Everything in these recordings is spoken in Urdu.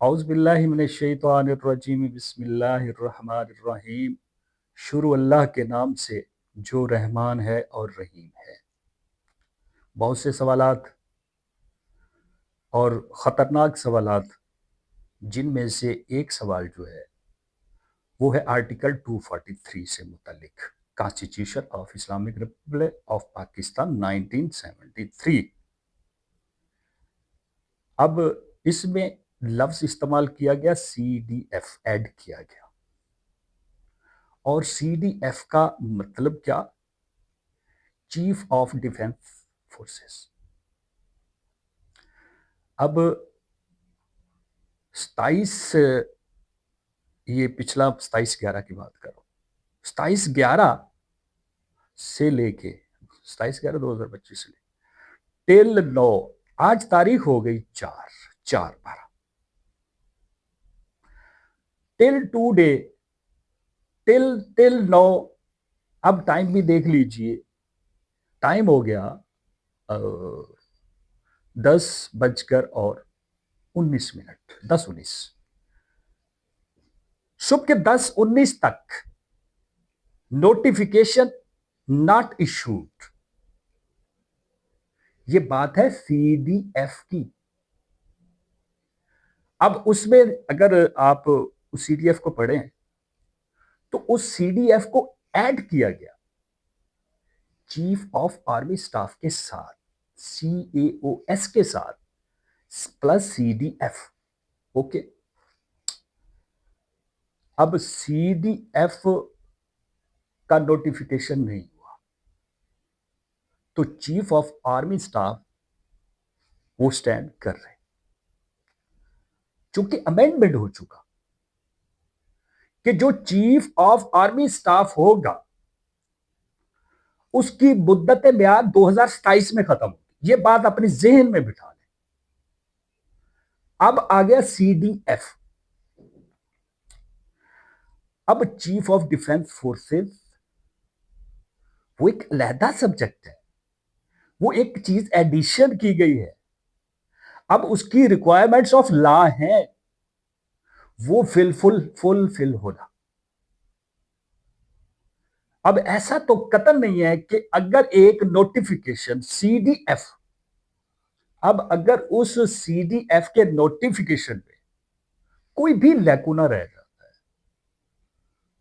اعوذ باللہ من الشیطان الرجیم بسم اللہ الرحمن الرحیم۔ شروع اللہ کے نام سے جو رحمان ہے اور رحیم ہے۔ بہت سے سوالات اور خطرناک سوالات، جن میں سے ایک سوال جو ہے وہ ہے آرٹیکل 243 سے متعلق، constitution of Islamic republic of Pakistan 1973۔ اب اس میں لفظ استعمال کیا گیا CDF، ایڈ کیا گیا، اور CDF کا مطلب کیا؟ Chief of defence forces. اب 27 یہ پچھلا 27/11 کی بات کرو، 27/11 سے لے کے 27/11/2025 سے لے ٹل 9، آج تاریخ ہو گئی 4/12، ٹل 2 ڈے، ٹل 9۔ اب ٹائم بھی دیکھ لیجئے، ٹائم ہو گیا 10:19، 10:19 صبح کے 10:19 تک نوٹیفیکیشن ناٹ ایشوڈ۔ یہ بات ہے CDF کی۔ اب اس میں اگر آپ اس CDF کو پڑھیں تو اس CDF کو ایڈ کیا گیا چیف آف آرمی سٹاف کے ساتھ، CAOS کے ساتھ، پلس CDF۔ اوکے، اب CDF کا نوٹیفیکیشن نہیں ہوا تو چیف آف آرمی سٹاف وہ سٹینڈ کر رہے، چونکہ امینڈمنٹ ہو چکا کہ جو چیف آف آرمی سٹاف ہوگا اس کی مدت میعاد 2027 میں ختم ہوگی۔ یہ بات اپنے ذہن میں بٹھا لیں۔ اب آ گیا CDF۔ اب چیف آف ڈیفنس فورسز وہ ایک علیحدہ سبجیکٹ ہے، وہ ایک چیز ایڈیشن کی گئی ہے۔ اب اس کی ریکوائرمنٹس آف لا ہیں، وہ فل ہونا۔ اب ایسا تو قطعاً نہیں ہے کہ اگر ایک نوٹیفیکیشن CDF، اب اگر اس CDF کے نوٹیفیکیشن پہ کوئی بھی لیکونہ رہ جاتا ہے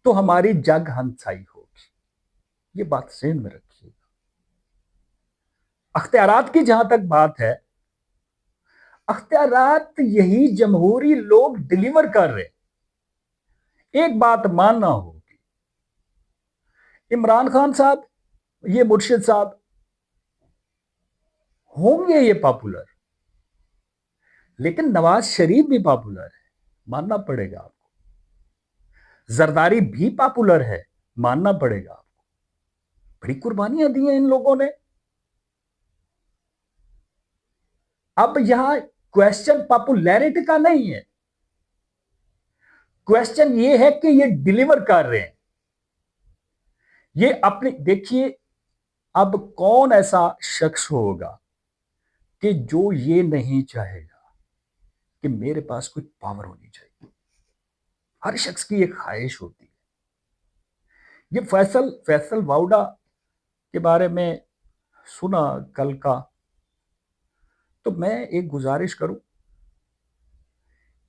تو ہماری جگ ہنسائی ہوگی۔ یہ بات ذہن میں رکھیے گا۔ اختیارات کی جہاں تک بات ہے، اختیارات یہی جمہوری لوگ ڈیلیور کر رہے۔ ایک بات ماننا ہوگی، عمران خان صاحب، یہ مرشد صاحب ہوں گے یہ پاپولر، لیکن نواز شریف بھی پاپولر ہے، ماننا پڑے گا آپ کو۔ زرداری بھی پاپولر ہے، ماننا پڑے گا آپ کو۔ بڑی قربانیاں دی ہیں ان لوگوں نے۔ اب یہاں کویسچن پاپولیرٹی کا نہیں ہے، کویسچن یہ ہے کہ یہ ڈیلیور کر رہے ہیں۔ یہ اپنی دیکھیے، اب کون ایسا شخص ہوگا کہ جو یہ نہیں چاہے گا کہ میرے پاس کوئی پاور ہونی چاہیے؟ ہر شخص کی ایک خواہش ہوتی ہے۔ یہ فیصل واؤڈا کے بارے میں سنا کل کا، تو میں ایک گزارش کروں،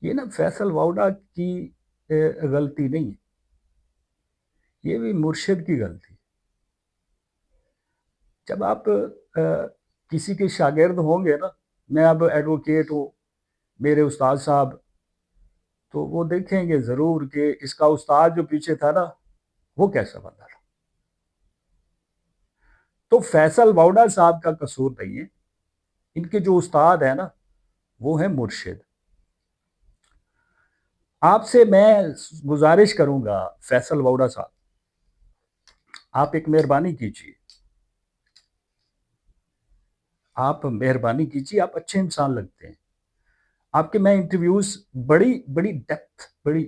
یہ نا فیصل واؤڈا کی غلطی نہیں ہے، یہ بھی مرشد کی غلطی ہے۔ جب آپ کسی کے شاگرد ہوں گے نا، میں اب ایڈوکیٹ ہوں، میرے استاد صاحب، تو وہ دیکھیں گے ضرور کہ اس کا استاد جو پیچھے تھا نا وہ کیسا بندہ تھا۔ تو فیصل واؤڈا صاحب کا قصور نہیں ہے، ان کے جو استاد ہیں نا وہ ہیں مرشد۔ آپ سے میں گزارش کروں گا، فیصل واؤڈا صاحب، آپ ایک مہربانی کیجیے، آپ مہربانی کیجیے، آپ اچھے انسان لگتے ہیں۔ آپ کے میں انٹرویوز بڑی ڈیپتھ، بڑی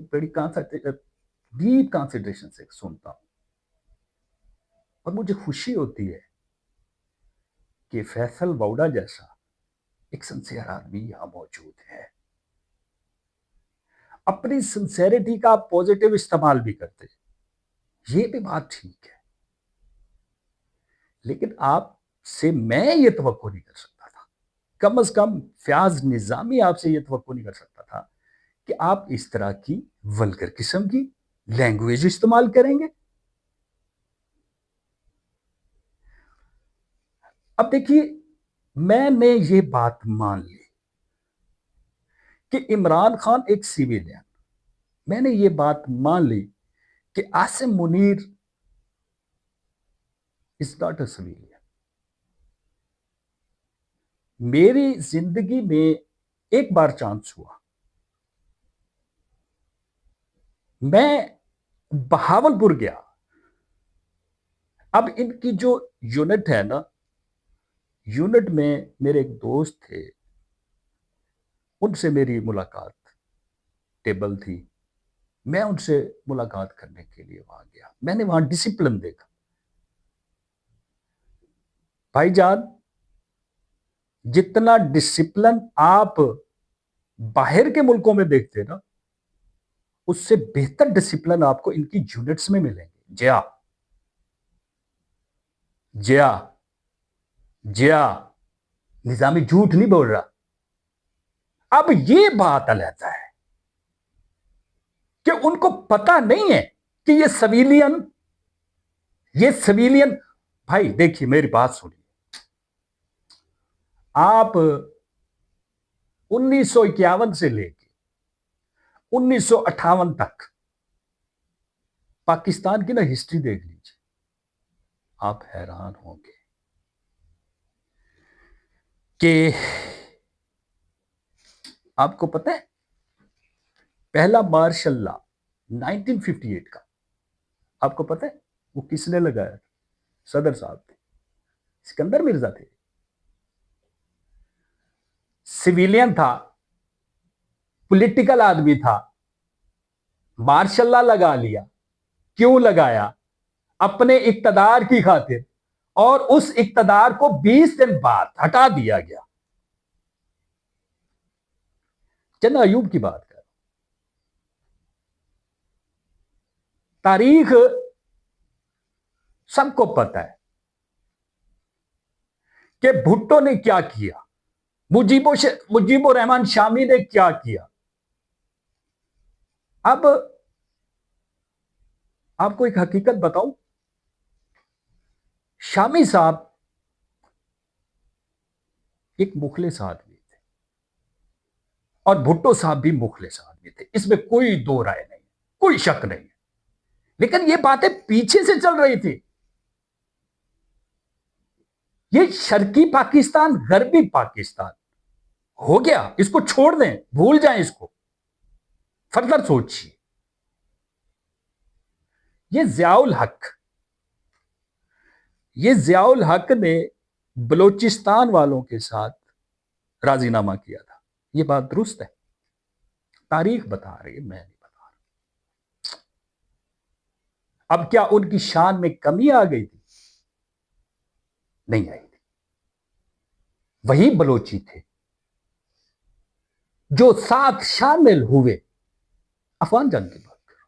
ڈیپ کانسنٹریشن سے سنتا ہوں، اور مجھے خوشی ہوتی ہے کہ فیصل واؤڈا جیسا ایک سنسیئر آدمی یہاں موجود ہے۔ اپنی سنسیریٹی کا آپ پازیٹیو استعمال بھی کرتے ہیں، یہ بھی بات ٹھیک ہے، لیکن آپ سے میں یہ توقع نہیں کر سکتا تھا، کم از کم فیاض نظامی آپ سے یہ توقع نہیں کر سکتا تھا کہ آپ اس طرح کی ولگر قسم کی لینگویج استعمال کریں گے۔ اب دیکھیے، میں نے یہ بات مان لی کہ عمران خان ایک سیویلین، میں نے یہ بات مان لی کہ Asim Munir is not a civilian. میری زندگی میں ایک بار چانس ہوا، میں بہاولپور گیا، اب ان کی جو یونٹ ہے نا، یونٹ میں میرے ایک دوست تھے، ان سے میری ملاقات ٹیبل تھی، میں ان سے ملاقات کرنے کے لیے وہاں گیا، میں نے وہاں ڈسپلن دیکھا۔ بھائی جان، جتنا ڈسپلن آپ باہر کے ملکوں میں دیکھتے نا، اس سے بہتر ڈسپلن آپ کو ان کی یونٹس میں ملیں گے۔ جیا جیا جیا نظامی جھوٹ نہیں بول رہا۔ اب یہ بات علیحدہ ہے کہ ان کو پتا نہیں ہے کہ یہ سویلین بھائی دیکھیے میری بات سنیے، آپ 1951 سے لے کے 1958 تک پاکستان کی نا ہسٹری دیکھ لیجیے، آپ حیران ہوں گے کہ آپ کو پتہ ہے پہلا مارشل لا 1958 کا آپ کو پتہ ہے وہ کس نے لگایا تھا؟ صدر صاحب تھے، سکندر مرزا تھے، سویلین تھا، پولیٹیکل آدمی تھا، مارشل لا لگا لیا۔ کیوں لگایا؟ اپنے اقتدار کی خاطر، اور اس اقتدار کو 20 دن بعد ہٹا دیا گیا۔ جنرل ایوب کی بات کر، تاریخ سب کو پتا ہے کہ بھٹو نے کیا کیا، مجیب الرحمان شامی نے کیا کیا۔ اب آپ کو ایک حقیقت بتاؤں، شامی صاحب ایک مخلص آدمی تھے اور بھٹو صاحب بھی مخلص آدمی تھے، اس میں کوئی دو رائے نہیں، کوئی شک نہیں، لیکن یہ باتیں پیچھے سے چل رہی تھی۔ یہ شرقی پاکستان غربی پاکستان ہو گیا، اس کو چھوڑ دیں، بھول جائیں اس کو، فردر سوچیے۔ یہ ضیاء الحق نے بلوچستان والوں کے ساتھ راضی نامہ کیا تھا، یہ بات درست ہے، تاریخ بتا رہی ہے، میں نہیں بتا رہا۔ اب کیا ان کی شان میں کمی آ گئی تھی؟ نہیں آئی تھی، وہی بلوچی تھے جو ساتھ شامل ہوئے افغان جنگ کی بات کرو،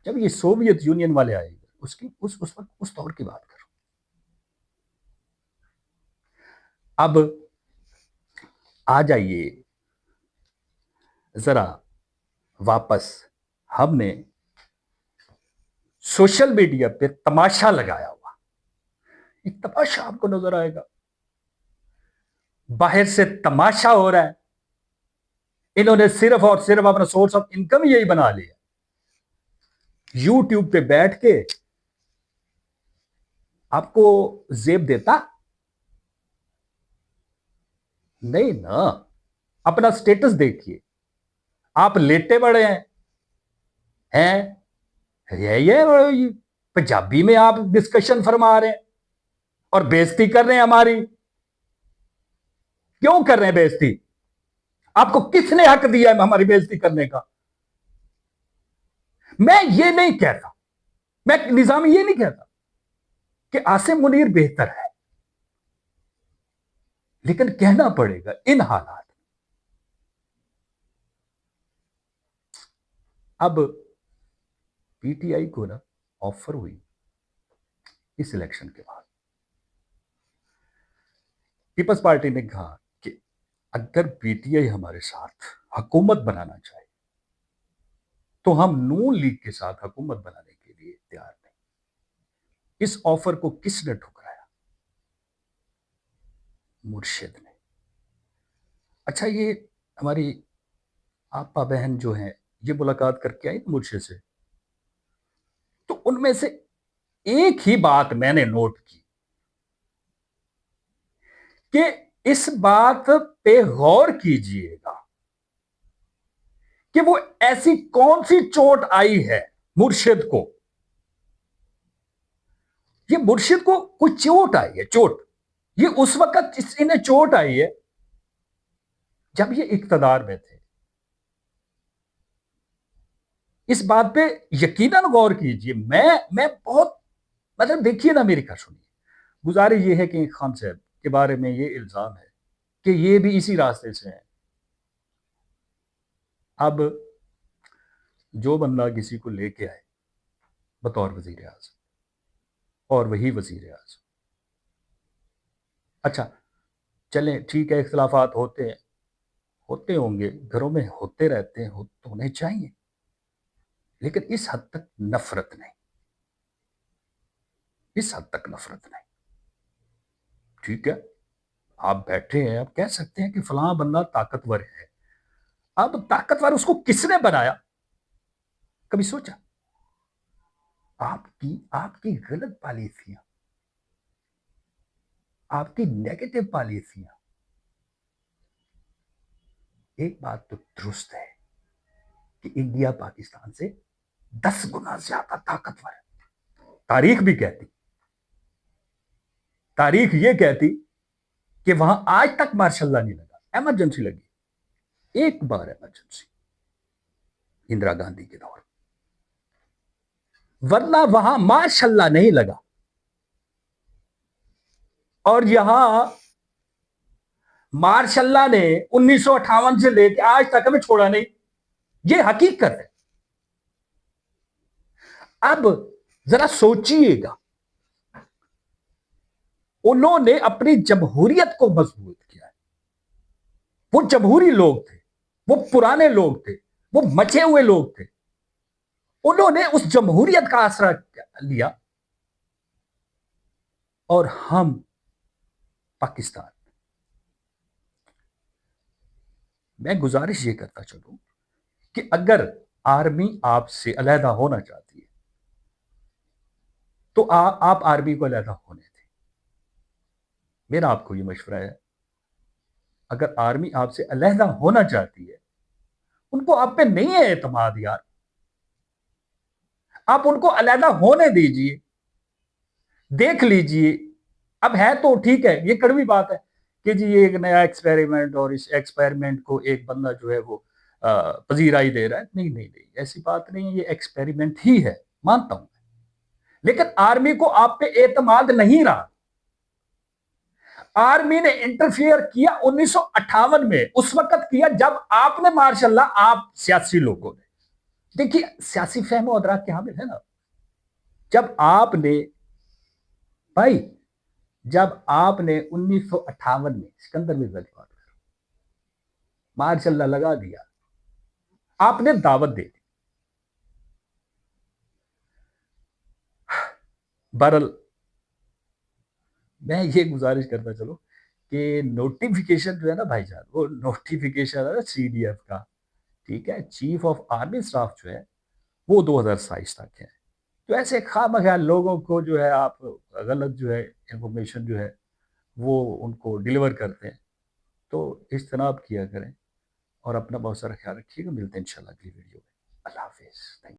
جب یہ سوویت یونین والے آئے گئے، اس وقت اس دور کی بات کرو۔ اب آ جائیے ذرا واپس، ہم نے سوشل میڈیا پہ تماشا لگایا ہوا، ایک تماشا آپ کو نظر آئے گا، باہر سے تماشا ہو رہا ہے، انہوں نے صرف اور صرف اپنا سورس آف انکم یہی بنا لیا، یوٹیوب پہ بیٹھ کے آپ کو زیب دیتا نہیں نا، اپنا سٹیٹس دیکھیے، آپ لیٹے بڑے ہیں، یہ پنجابی میں آپ ڈسکشن فرما رہے ہیں اور بےزتی کر رہے ہیں ہماری۔ کیوں کر رہے ہیں بےزتی؟ آپ کو کس نے حق دیا ہے ہماری بےزتی کرنے کا؟ میں یہ نہیں کہتا، میں نظامی یہ نہیں کہتا کہ عاصم منیر بہتر ہے، لیکن کہنا پڑے گا ان حالات اب پی ٹی آئی کو نا آفر ہوئی اس الیکشن کے بعد، پیپلز پارٹی نے کہا کہ اگر پی ٹی آئی ہمارے ساتھ حکومت بنانا چاہے تو ہم نون لیگ کے ساتھ حکومت بنانے کے لیے تیار نہیں۔ اس آفر کو کس نے ٹھکرایا؟ مرشد نے۔ اچھا، یہ ہماری آپا بہن جو ہیں یہ ملاقات کر کے آئی مرشد سے، تو ان میں سے ایک ہی بات میں نے نوٹ کی کہ اس بات پہ غور کیجئے گا کہ وہ ایسی کون سی چوٹ آئی ہے مرشد کو، یہ مرشد کو کوئی چوٹ آئی ہے، چوٹ یہ اس وقت انہیں چوٹ آئی ہے جب یہ اقتدار میں تھے۔ اس بات پہ یقیناً غور کیجئے۔ میں بہت مطلب دیکھیے نا، میری سنیے، گزارش یہ ہے کہ خان صاحب کے بارے میں یہ الزام ہے کہ یہ بھی اسی راستے سے ہیں۔ اب جو بندہ کسی کو لے کے آئے بطور وزیر اعظم اور وہی وزیر اعظم، اچھا چلیں ٹھیک ہے، اختلافات ہوتے ہوں گے، گھروں میں ہوتے رہتے ہیں، ہونے چاہیے، لیکن اس حد تک نفرت نہیں، اس حد تک نفرت نہیں۔ ٹھیک ہے، آپ بیٹھے ہیں، آپ کہہ سکتے ہیں کہ فلاں بندہ طاقتور ہے، اب طاقتور اس کو کس نے بنایا؟ کبھی سوچا؟ آپ کی غلط پالیسیاں، آپ کی نیگیٹو پالیسیاں۔ ایک بات تو درست ہے کہ انڈیا پاکستان سے 10 گنا زیادہ طاقتور ہے۔ تاریخ بھی کہتی، تاریخ یہ کہتی کہ وہاں آج تک مارشل لا نہیں لگا، ایمرجنسی لگی ایک بار، ایمرجنسی اندرا گاندھی کے دور، ورنہ وہاں مارشل لا نہیں لگا۔ اور یہاں مارشل لا نے 1958 سے لے کے آج تک ہمیں چھوڑا نہیں، یہ حقیقت ہے۔ اب ذرا سوچئے گا، انہوں نے اپنی جمہوریت کو مضبوط کیا ہے، وہ جمہوری لوگ تھے، وہ پرانے لوگ تھے، وہ مچے ہوئے لوگ تھے، انہوں نے اس جمہوریت کا آسرا لیا، اور ہم پاکستان، میں گزارش یہ کرتا چلوں کہ اگر آرمی آپ سے علیحدہ ہونا چاہتی ہے تو آپ آرمی کو علیحدہ ہونے دیں۔ میرا آپ کو یہ مشورہ ہے، اگر آرمی آپ سے علیحدہ ہونا چاہتی ہے، ان کو آپ پہ نہیں ہے اعتماد یار، آپ ان کو علیحدہ ہونے دیجئے، دیکھ لیجئے۔ اب ہے تو ٹھیک ہے، یہ کڑوی بات ہے کہ جی یہ ایک نیا ایکسپیریمنٹ، اور اس ایکسپیریمنٹ کو ایک بندہ جو ہے وہ پذیرائی دے رہا ہے۔ نہیں، ایسی بات نہیں ہے، یہ ایکسپیریمنٹ ہی ہے، مانتا ہوں، لیکن آرمی کو آپ پہ اعتماد نہیں رہا۔ آرمی نے انٹرفیئر کیا 1958 میں، اس وقت کیا جب آپ نے ماشاءاللہ، آپ سیاسی لوگوں نے، دیکھیے سیاسی فہم و ادراک کے حامل ہے نا، جب آپ نے بھائی، جب آپ نے 1958 میں سکندر مرزا کی بات کرو، ماشاءاللہ لگا دیا، آپ نے دعوت دے دی، بہرحال میں یہ گزارش کرتا چلو کہ نوٹیفیکیشن جو ہے نا بھائی جان، وہ نوٹیفیکیشن ہے سی ڈی ایف کا، ٹھیک ہے، چیف آف آرمی اسٹاف جو ہے وہ 2027 تک ہے۔ تو ایسے خواہ لوگوں کو جو ہے آپ غلط جو ہے انفارمیشن جو ہے وہ ان کو ڈیلیور کرتے ہیں، تو اجتناب کیا کریں، اور اپنا بہت سارا خیال رکھیے گا۔ ملتے ہیں انشاءاللہ اگلی ویڈیو میں۔ اللہ حافظ۔